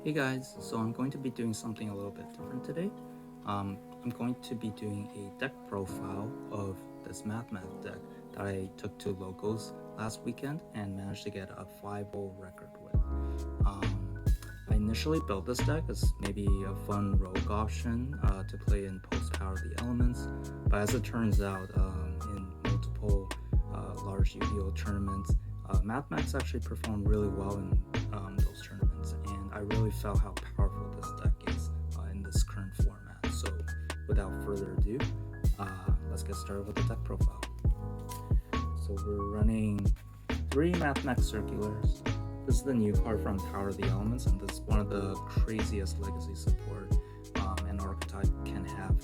Hey guys, so I'm going to be doing something a little bit different today. I'm going to be doing a deck profile of this Mathmech deck that I took to locals last weekend and managed to get a 5-0 record with. I initially built this deck as maybe a fun rogue option to play in post-Power of the Elements, but as it turns out, in multiple large Yu-Gi-Oh tournaments, Mathmech actually performed really well in those tournaments, and I really felt how powerful this deck is in this current format. So without further ado, let's get started with the deck profile. So we're running 3 Mathmech Circulars. This is the new card from Tower of the Elements, and this is one of the craziest legacy support an archetype can have.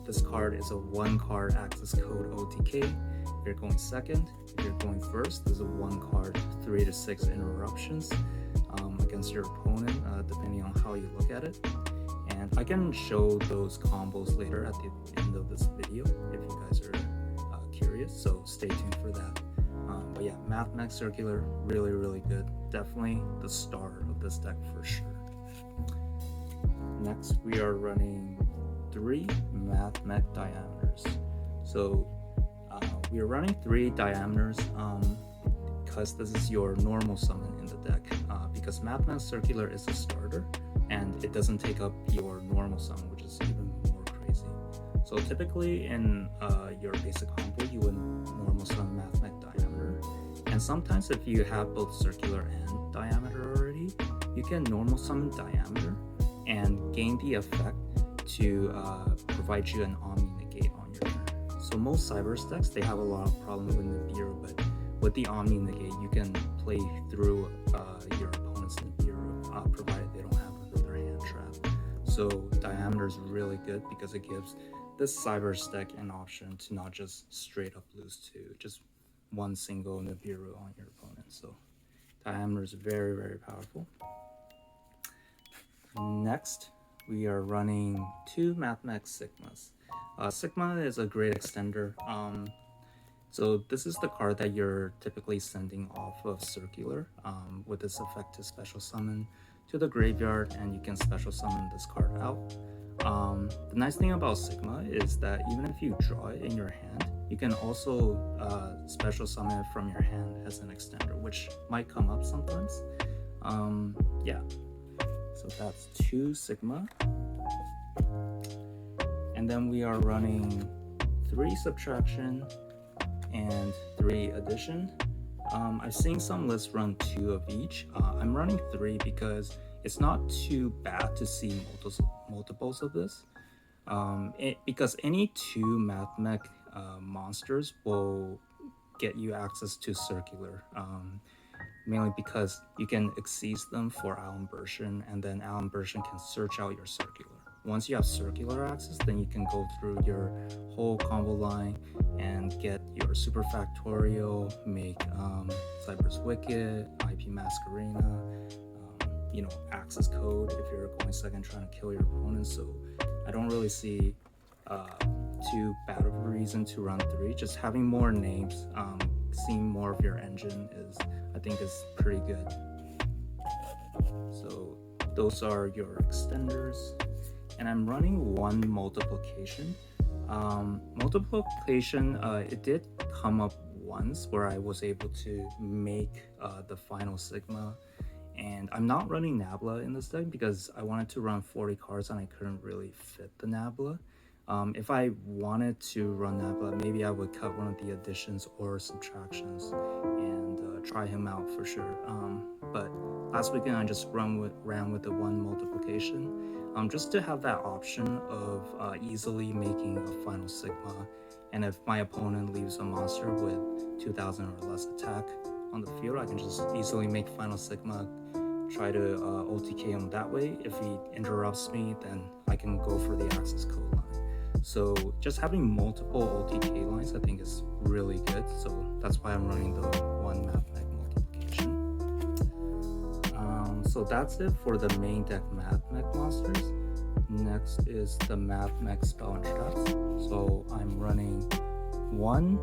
This card is a 1-card access code OTK. If you're going second, if you're going first, there's a 1-card 3 to 6 interruptions against your opponent, depending on how you look at it. And I can show those combos later at the end of this video if you guys are curious, so stay tuned for that. But yeah, Mathmech Circular, really good. Definitely the star of this deck for sure. Next, we are running 3 Mathmech Diameters. So we are running 3 Diameters because this is your normal summon in the deck. Because Mathmech Circular is a starter and it doesn't take up your normal summon, which is even more crazy. So typically in your basic combo, you would normal summon Mathmech Diameter. And sometimes if you have both Circular and Diameter already, you can normal summon Diameter and gain the effect to provide you an Omni Negate on your turn. So most Cyber decks, they have a lot of problems with Nibiru, but with the Omni Negate, you can play through your opponent's Nibiru, provided they don't have another hand trap. So Diameter is really good because it gives this Cyber deck an option to not just straight up lose to just one single Nibiru on your opponent. So Diameter is very powerful. Next, we are running 2 Mathmech Sigmas. Sigma is a great extender. So this is the card that you're typically sending off of Circular with this effect to special summon to the graveyard, and you can special summon this card out. The nice thing about Sigma is that even if you draw it in your hand, you can also special summon it from your hand as an extender, which might come up sometimes. Yeah, so that's 2 Sigma. And then we are running 3 Subtraction and 3 Addition. I've seen some lists run 2 of each. I'm running 3 because it's not too bad to see multiples of this. Because any 2 Mathmech monsters will get you access to Circular. Mainly because you can exceed them for Allen Version, and then Allen Version can search out your Circular. Once you have Circular access, then you can go through your whole combo line and get your Super Factorial, make Cyber's Wicked, IP Masquerena, access code if you're going second trying to kill your opponent. So I don't really see too bad of a reason to run 3. Just having more names, seeing more of your engine I think is pretty good. So those are your extenders. And I'm running 1 multiplication. Multiplication, it did come up once where I was able to make the final Sigma. And I'm not running Nabla in this deck because I wanted to run 40 cards and I couldn't really fit the Nabla. If I wanted to run Nabla, maybe I would cut one of the additions or subtractions and try him out for sure. But last weekend I just ran with the 1 multiplication. Just to have that option of easily making a final Sigma, and if my opponent leaves a monster with 2000 or less attack on the field, I can just easily make final Sigma, try to OTK him that way. If he interrupts me, then I can go for the access code line. So just having multiple OTK lines I think is really good, so that's why I'm running the 1 Mathmech multiplication. So that's it for the main deck Mathmech monsters. Next is the Mathmech Spell and Traps. So I'm running 1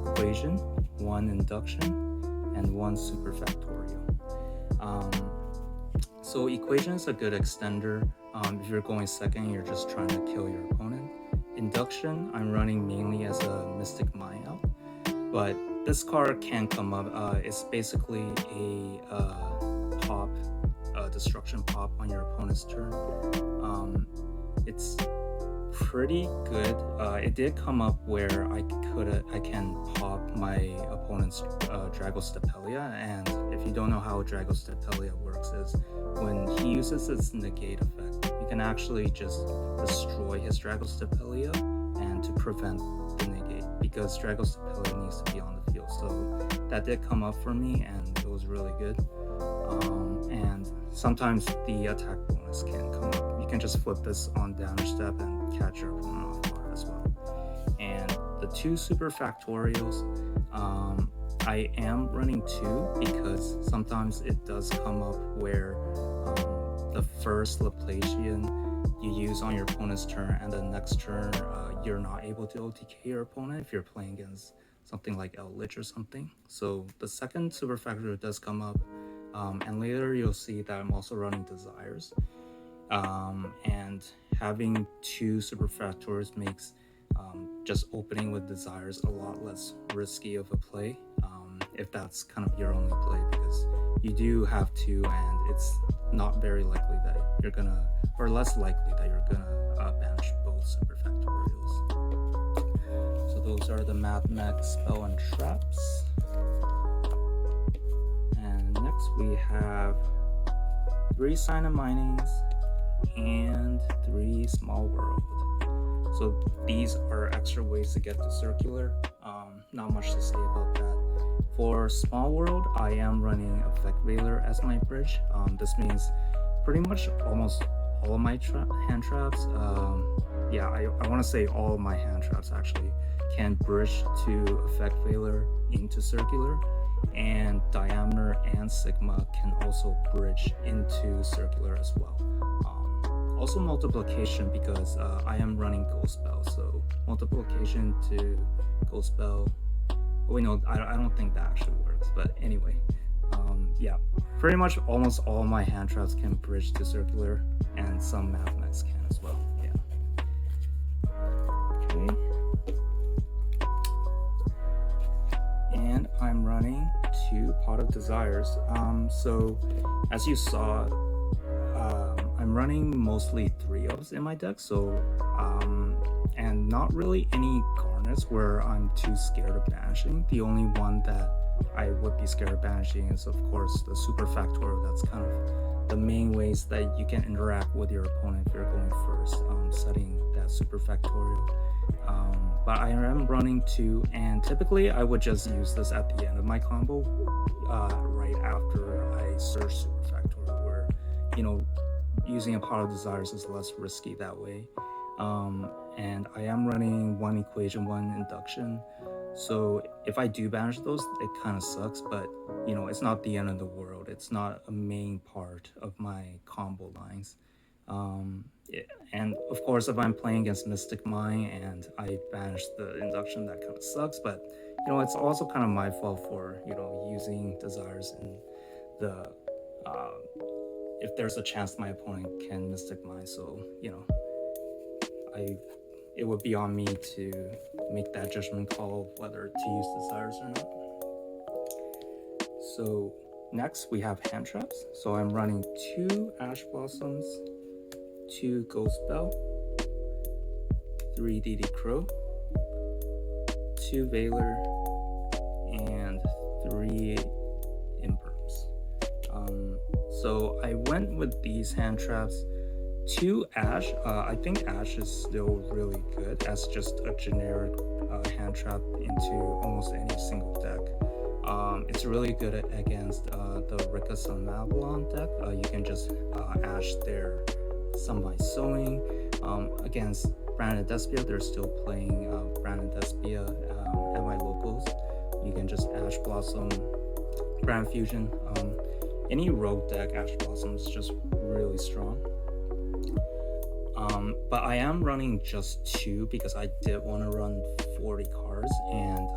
Equation, 1 Induction, and 1 Super Factorial. So Equation is a good extender. If you're going second, you're just trying to kill your opponent. Induction, I'm running mainly as a Mystic Mind out, but this card can come up. It's basically a pop, destruction pop on your opponent's turn. It's pretty good. It did come up where I can pop my opponent's Dragostapelia, and if you don't know how Dragostapelia works, is when he uses its negate effect, you can actually just destroy his Dragostapelia and to prevent the negate, because Dragostapelia needs to be on the field. So that did come up for me, and it was really good. And sometimes the attack bonus can come up. You can just flip this on damage step and catch your opponent off guard as well. And the two super factorials, I am running two because sometimes it does come up where the first Laplacian you use on your opponent's turn, and the next turn you're not able to OTK your opponent if you're playing against something like Eldlich or something. So the second super factorial does come up. And later you'll see that I'm also running Desires. And having two super factors makes just opening with Desires a lot less risky of a play, if that's kind of your only play, because you do have two, and it's not very likely that you're gonna, or less likely that you're gonna banish both super factorials. So those are the Mathmech spell and traps. Next we have 3 Sign of Minings and 3 Small World. So these are extra ways to get to Circular. Not much to say about that. For Small World, I am running Effect Veiler as my bridge. This means pretty much almost all of my hand traps, yeah, I want to say all of my hand traps actually can bridge to Effect Veiler into Circular. And Diameter and Sigma can also bridge into Circular as well. Also Multiplication, because I am running Ghost Spell, so Multiplication to Ghost Spell. Wait, no, I don't think that actually works, but anyway, yeah, pretty much almost all my hand traps can bridge to Circular, and some Mathmechs can as well. Yeah. Okay. And I'm running 2 Pot of Desires. So as you saw, I'm running mostly 3-ofs in my deck, so and not really any Garnets where I'm too scared of banishing. The only one that I would be scared of banishing is of course the super factorial. That's kind of the main ways that you can interact with your opponent if you're going first, setting that super factorial. But I am running 2, and typically I would just use this at the end of my combo, right after I search super factorial, where, you know, using a Pot of Desires is less risky that way. And I am running 1 Equation, 1 Induction, so if I do banish those, it kind of sucks, but you know, it's not the end of the world. It's not a main part of my combo lines. And of course, if I'm playing against Mystic Mind and I banish the Induction, that kind of sucks, but you know, it's also kind of my fault for, you know, using Desires in the if there's a chance my opponent can Mystic Mind. So you know, it would be on me to make that judgment call of whether to use Desires or not. So next we have hand traps. So I'm running 2 Ash Blossoms, 2 Ghost Bell, 3 DD Crow, 2 Veiler, and 3 Imperms. So I went with these hand traps. 2 Ash, I think Ash is still really good as just a generic hand trap into almost any single deck. It's really good against the Rickus and Mablon deck. You can just Ash their Sunlight Sowing. Against Branded Despia, they're still playing Branded Despia at my locals. You can just Ash Blossom, Brand Fusion. Any rogue deck, Ash Blossom is just really strong. But I am running just 2 because I did want to run 40 cards, and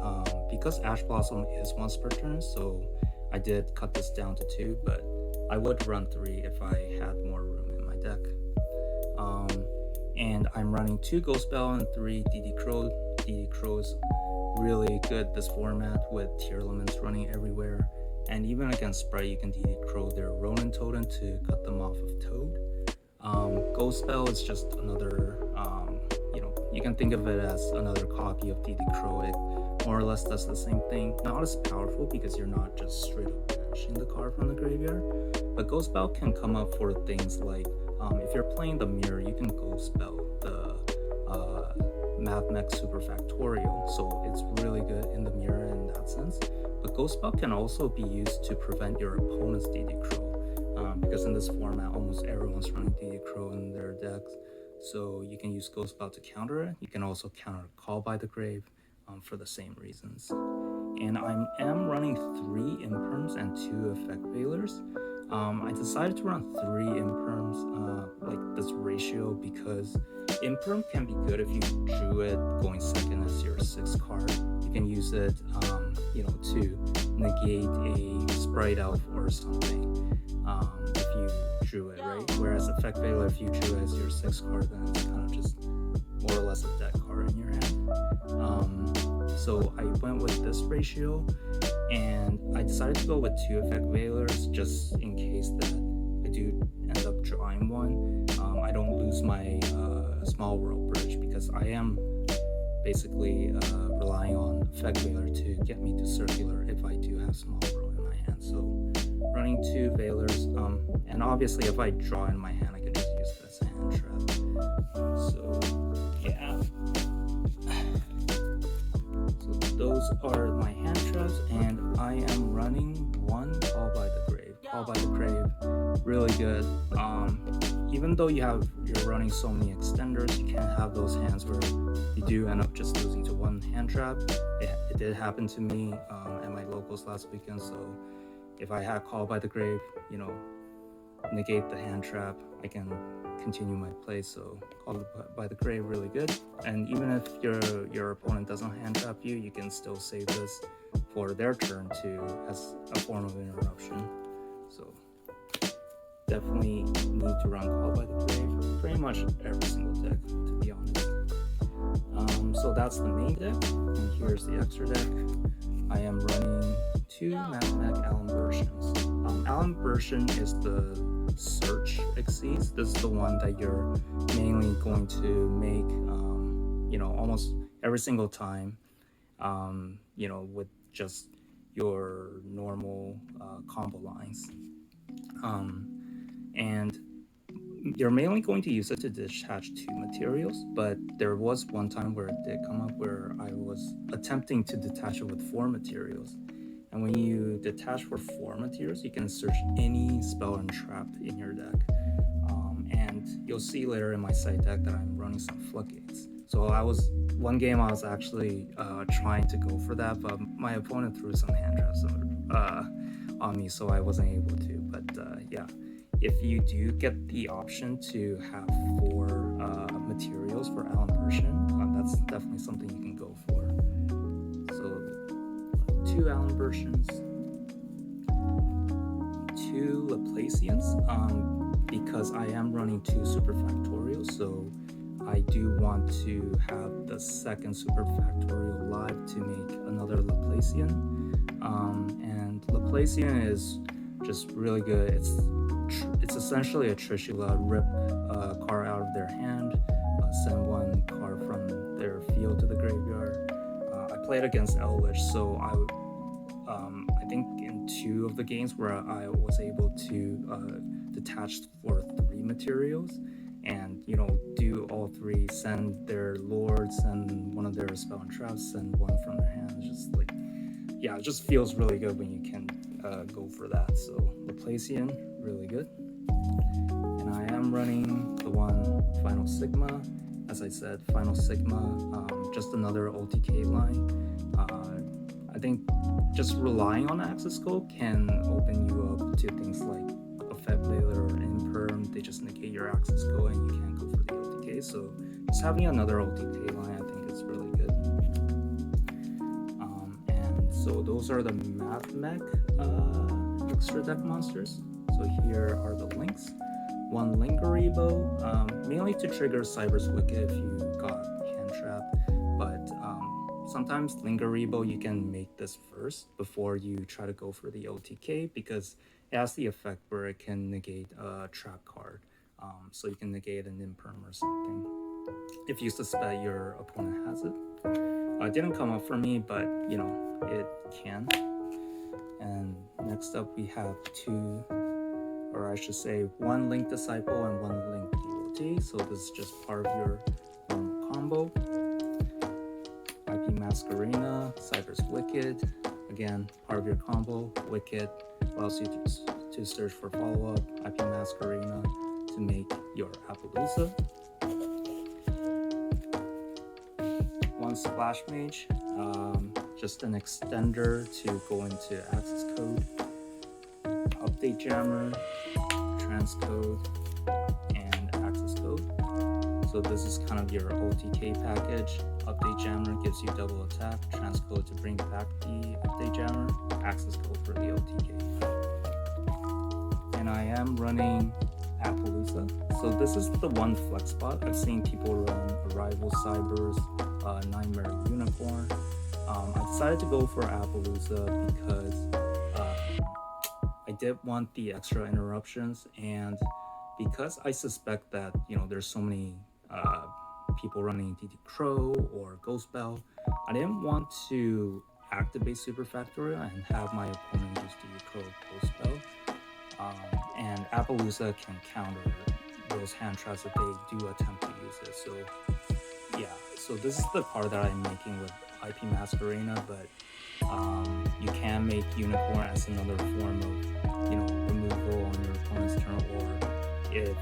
because Ash Blossom is once per turn, so I did cut this down to 2, but I would run 3 if I had more room in my deck. And I'm running 2 Ghost Bell and 3 DD Crow. DD Crow's really good this format with Tearlaments running everywhere. And even against Spright, you can DD Crow their Ronin Totem to cut them off of Toad. Ghost Bell is just another, you can think of it as another copy of DD Crow. It more or less does the same thing. Not as powerful because you're not just straight up banishing the card from the graveyard. But Ghost Bell can come up for things like, if you're playing the mirror, you can Ghost Bell the Mathmech Super Factorial. So it's really good in the mirror in that sense. But Ghost Bell can also be used to prevent your opponent's DD Crow. Because in this format, almost everyone's running DD Crow in their decks. So you can use Ghost Bell to counter it. You can also counter Call by the Grave for the same reasons. And I am running 3 Imperms and 2 Effect Veilers. I decided to run 3 Imperms, like this ratio, because Imperm can be good if you drew it going second as your 6th card. You can use it, to negate a Spright Elf or something. If you drew it, right? Whereas Effect Veiler, if you drew it as your 6th card, then it's kind of just more or less a deck card in your hand. So I went with this ratio, and I decided to go with 2 Effect Veilers just in case that I do end up drawing one. I don't lose my Small World Bridge, because I am basically relying on Effect Veiler to get me to circular if I do have Small World in my hand. So running 2 Veilers, and obviously if I draw in my hand, I can just use it as a hand trap. So yeah. So those are my hand traps, and I am running 1 Call by the Grave. Call by the Grave, really good. Even though you're running so many extenders, you can't have those hands where you do end up just losing to 1 hand trap. It did happen to me at my locals last weekend, so if I had Call by the Grave, negate the hand trap, I can continue my play. So Call by the Grave, really good. And even if your opponent doesn't hand trap you, you can still save this for their turn as a form of interruption. So definitely need to run Call by the Grave pretty much every single deck, to be honest. So that's the main deck, and here's the extra deck. I am running 2 Mathmech Allen versions. Allen version is the Search Exceeds. This is the one that you're mainly going to make, almost every single time, with just your normal combo lines. And you're mainly going to use it to detach 2 materials, but there was one time where it did come up where I was attempting to detach it with 4 materials. And when you detach for 4 materials, you can search any spell and trap in your deck. And you'll see later in my side deck that I'm running some Floodgates. So one game I was actually trying to go for that, but my opponent threw some hand traps on me, so I wasn't able to. But yeah, if you do get the option to have 4 materials for Allen version, that's definitely something you can go for. So 2 Allen versions, 2 Laplacians, because I am running 2 Super Factorials, so I do want to have the 2nd Super Factorial live to make another Laplacian. And Laplacian is just really good. It's essentially a Trishula, rip a card out of their hand, send 1 card from their field to the graveyard. I played against Eldlich, so I think in 2 of the games where I was able to detach for 3 materials and do all 3, send their lords, send 1 of their spell and traps, send 1 from their hand. It's just like, yeah, it just feels really good when you can go for that. So Laplacian, really good. And I am running the 1 Final Sigma. As I said, Final Sigma, just another OTK line. I think just relying on Axis Scope can open you up to things like Effect Veiler or Imperm. They just negate your Axis Scope and you can't go for the OTK. So just having another OTK line, I think is really good. And so those are the Mathmech extra deck monsters. So here are the links. One Lingeribo, mainly to trigger Cyber's Wicked if you got hand trapped, but sometimes Lingeribo you can make this first before you try to go for the OTK, because it has the effect where it can negate a trap card. So you can negate an imperm or something if you suspect your opponent has it. It didn't come up for me, but you know, it can. And next up we have two, or I should say one Link Disciple and one Link devotee. So this is just part of your normal combo. IP Masquerena, Cyber's Wicked, again part of your combo. Wicked allows you to search for follow-up. IP Masquerena to make your Appaloosa. One Splash Mage, just an extender to go into access code. Update Jammer, transcode, and access code. So this is kind of your OTK package. Update Jammer gives you double attack, transcode to bring back the Update Jammer, access code for the OTK. And I am running Appaloosa. So this is the one flex spot. I've seen people run Arrival Cybers, Nightmare Unicorn. I decided to go for Appaloosa because I did want the extra interruptions, and because I suspect that, you know, there's so many people running DD Crow or Ghost Bell, I didn't want to activate Super Factorio and have my opponent use DD Crow or Ghost Bell. And Appaloosa can counter those hand traps if they do attempt to use it. So yeah, so this is the card that I'm making with IP Masquerena, but you can make Unicorn as another form of, you know, removal on your opponent's turn, or if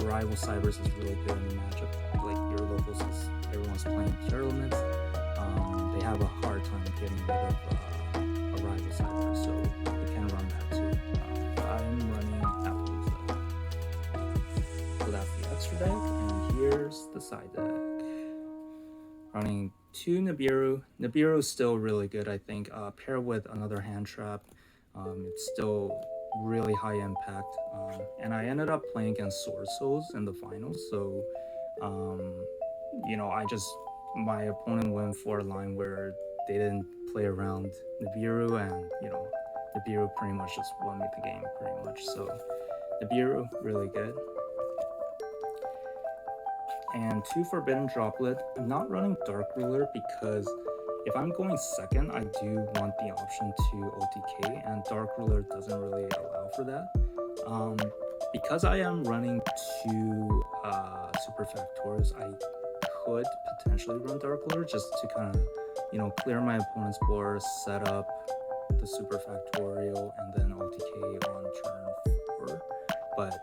Arrival Cybers is really good in the matchup, like your locals, because everyone's playing Tearlaments, they have a hard time getting rid of Arrival Cybers, so you can run that too. I'm running Appaloosa. So that's the extra deck, and here's the side deck. Running two Nibiru. Nibiru is still really good, I think. Paired with another hand trap, it's still really high impact. And I ended up playing against Swordsoul in the finals, so you know, my opponent went for a line where they didn't play around Nibiru, and you know, Nibiru pretty much just won me the game pretty much. So Nibiru, really good. And two Forbidden Droplet. I'm not running Dark Ruler because if I'm going second, I do want the option to OTK, and Dark Ruler doesn't really allow for that. Because I am running two Super Factorials, I could potentially run Dark Ruler just to kind of, you know, clear my opponent's board, set up the Super Factorial, and then OTK on turn 4. But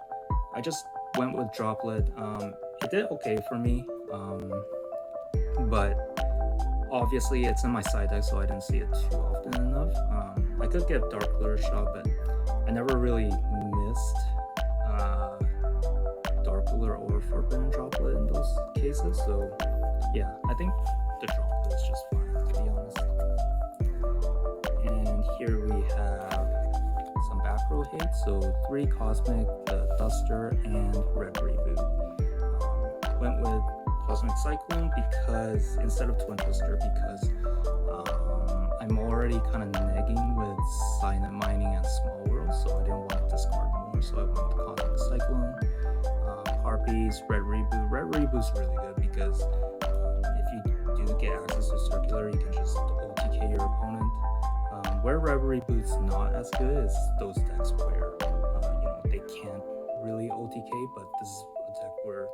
I just went with Droplet. It did okay for me, but obviously it's in my side deck, so I didn't see it too often enough. I could get Dark Ruler a shot, but I never really missed Dark Ruler or Forbidden Droplet in those cases. So yeah, I think the Droplet is just fine, to be honest. And here we have some back row hate. So 3 Cosmic, the Duster, and Red Reboot. Went with Cosmic Cyclone because instead of Twin Twister, because I'm already kind of negging with Silent Mining and Small World, so I didn't want to discard more, so I went with Cosmic Cyclone. Harpies, Red Reboot. Red Reboot's really good because if you do get access to Circular, you can just OTK your opponent. Where Red Reboot's not as good is those decks where you know, they can't really OTK, but this is a deck where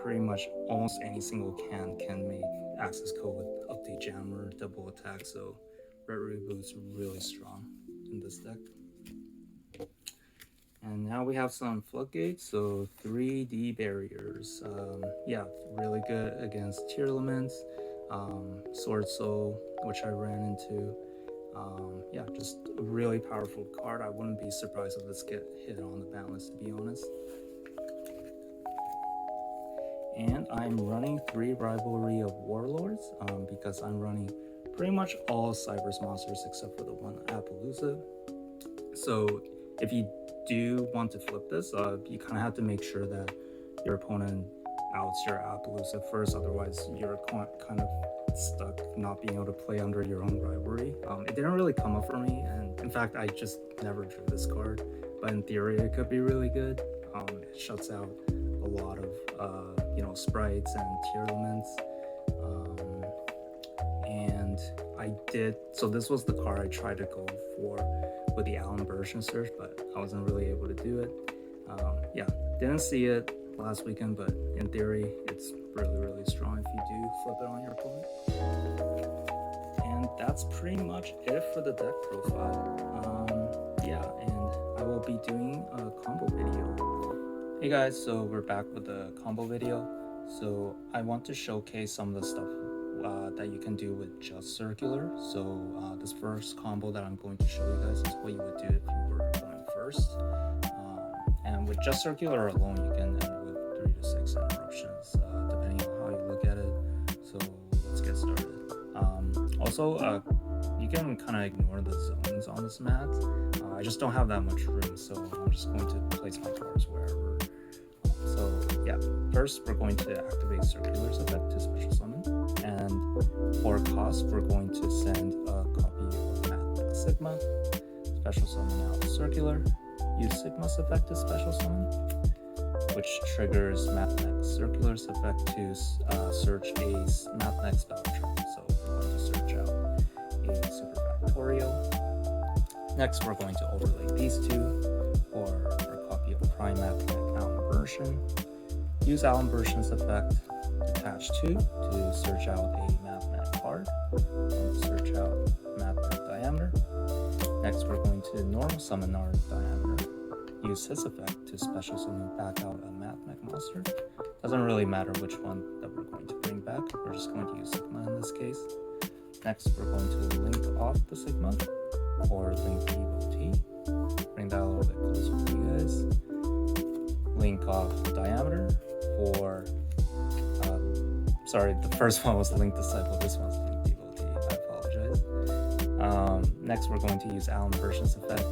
pretty much almost any single can make access code with Update Jammer, double attack, so Red Reboot's really strong in this deck. And now we have some Floodgates, so 3D Barriers. Yeah, really good against Tearlaments, Swordsoul, which I ran into. Yeah, just a really powerful card. I wouldn't be surprised if this get hit on the balance, to be honest. And I'm running 3 Rivalry of Warlords because I'm running pretty much all Cyber's monsters except for the one Appaloosa. So if you do want to flip this, you kind of have to make sure that your opponent outs your Appaloosa first, otherwise you're kind of stuck not being able to play under your own rivalry. It didn't really come up for me, and in fact I just never drew this card, but in theory it could be really good. It shuts out a lot of sprites and Tearlaments. And I did, so this was the card I tried to go for with the Allen version search, but I wasn't really able to do it. Yeah, didn't see it last weekend, but in theory it's really strong if you do flip it on your opponent. And that's pretty much it for the deck profile. Yeah, and I will be doing a combo video. Hey guys, so we're back with the combo video. So I want to showcase some of the stuff that you can do with just circular. So this first combo that I'm going to show you guys is what you would do if you were going first. And with just circular alone, you can end with 3 to 6 interruptions, depending on how you look at it. So let's get started. Also, you can kind of ignore the zones on this mat. I just don't have that much room, so I'm just going to place my cards wherever. So yeah, first we're going to activate Circular's effect to special summon, and for cost we're going to send a copy of Mathmech Sigma, special summon out Circular, use Sigma's effect to special summon, which triggers Mathmech Circular's effect to search a Mathmech spell trap. So we're going to search out a Super Factorial. Next we're going to overlay these two for our copy of Prime Mathmech Allen version. Use Allen version's effect, detach 2 to search out a Mathmech card, and search out Mathmech Diameter. Next we're going to normal summon our Diameter. Use his effect to special summon back out a Mathmech monster. Doesn't really matter which one that we're going to bring back, we're just going to use Sigma in this case. Next we're going to link off the Sigma, or link devotee. Bring that a little bit closer for you guys. Link off Diameter for, sorry, the first one was Link Disciple, this one's Link Devotee, I apologize. Next we're going to use Allen version's effect,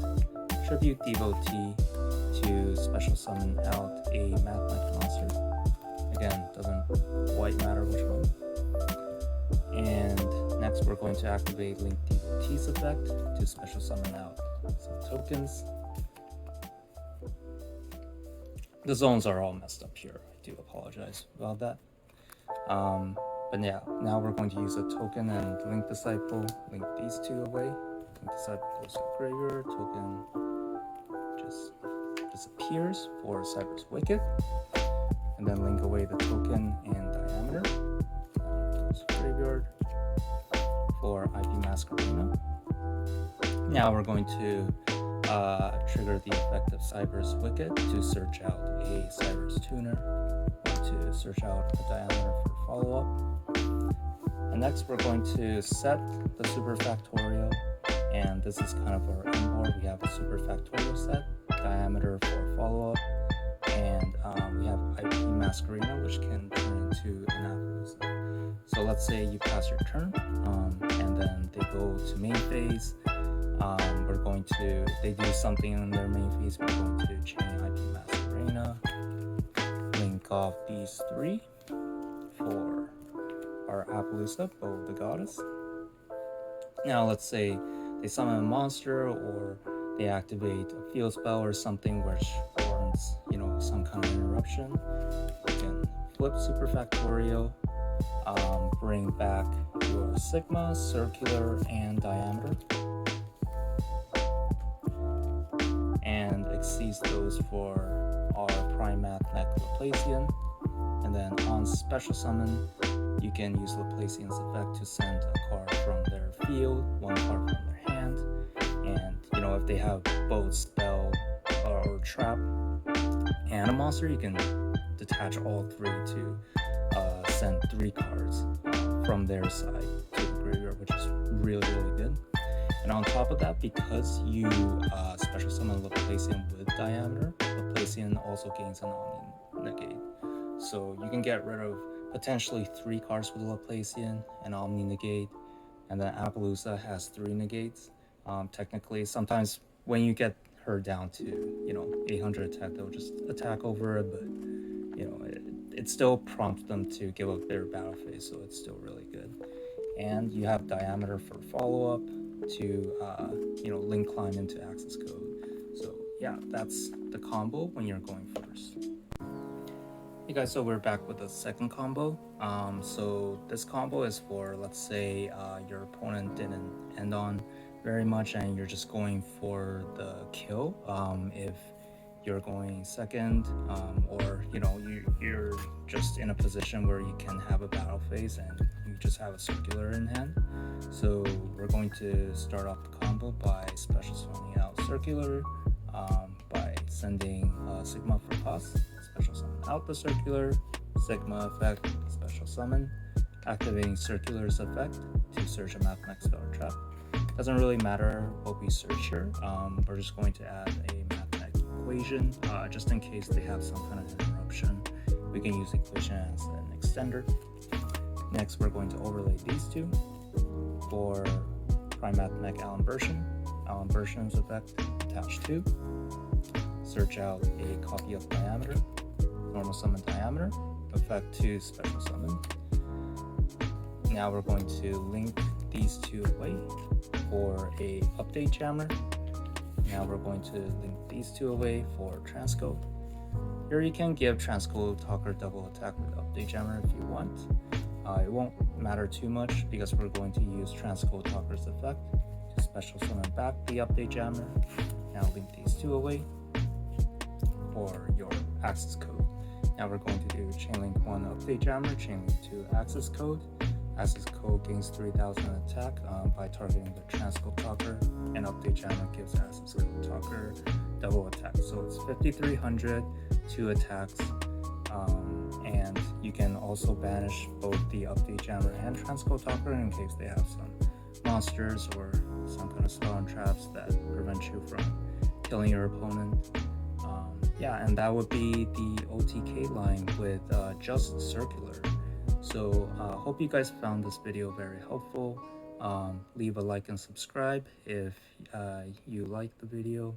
tribute Devotee to special summon out a Mathmech monster. Again, doesn't quite matter which one. And next we're going to activate Link Devotee's effect to special summon out some tokens. The zones are all messed up here, I do apologize about that. But yeah, now we're going to use a token and Link Disciple, link these two away. Link Disciple goes to graveyard, token just disappears for Cyber's Wicked. And then link away the token and Diameter. Goes to graveyard for IP Masquerena. Now we're going to trigger the effect of Cyber's Wicked to search out a Cyber's Tuner, to search out a Diameter for follow-up. And next we're going to set the Super Factorial, and this is kind of our inboard. We have a Super Factorial set, Diameter for follow-up, and we have IP Masquerena, which can turn into an Appaloosa. So let's say you pass your turn, and then they go to main phase. We're going to, they do something in their main phase, we're going to chain IP Masquerena, link off these 3 for our Appaloosa, Bow of the Goddess. Now let's say they summon a monster, or they activate a field spell or something which warrants, some kind of interruption. You can flip Super Factorial, bring back your Sigma, Circular, and Diameter, and exceeds those for our Prime Mathmech Laplacian. And then on special summon, you can use Laplacian's effect to send a card from their field, 1 card from their hand, and if they have both spell or trap and a monster, you can detach all 3 to send 3 cards from their side to the graveyard, which is really good. And on top of that, because you special summon Laplacian with Diameter, Laplacian also gains an Omni Negate. So you can get rid of potentially 3 cards with Laplacian and Omni Negate, and then Appaloosa has 3 negates. Technically, sometimes when you get her down to, you know, 800 attack, they'll just attack over it, but you know, it still prompts them to give up their battle phase, so it's still really good. And you have diameter for follow-up to you know, link climb into access code. So yeah, that's the combo when you're going first. Hey guys, so we're back with the second combo. So this combo is for, let's say your opponent didn't end on very much and you're just going for the kill. If you're going second, or you know, you're just in a position where you can have a battle phase and you just have a circular in hand. So we're going to start off the combo by special summoning out circular, by sending Sigma for cost, special summon out the circular, Sigma effect, special summon, activating circular's effect to search a Mathmech spell or trap. Doesn't really matter what we search here. We're just going to add a Mathmech equation, just in case they have some kind of interruption. We can use equation as an extender. Next, we're going to overlay these two for Prime Mathmech Allen version's effect attached to. Search out a copy of diameter, normal summon diameter, effect to special summon. Now we're going to link these two away for a update jammer. Now we're going to link these two away for transcode. Here you can give transcode talker double attack with update jammer if you want. It won't matter too much because we're going to use transcode talker's effect to special summon back the update jammer. Now link these two away for your access code. Now we're going to do chainlink 1 update jammer, chainlink 2 access code. Access code gains 3000 attack by targeting the transcode talker, and update jammer gives access code talker double attack. So it's 5300, 2 attacks, and you can also banish both the update jammer and transcode talker in case they have some monsters or some kind of spell and traps that prevent you from killing your opponent. Yeah, and that would be the OTK line with just circular. So hope you guys found this video very helpful. Leave a like and subscribe if you like the video.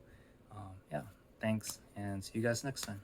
Yeah, thanks, and see you guys next time.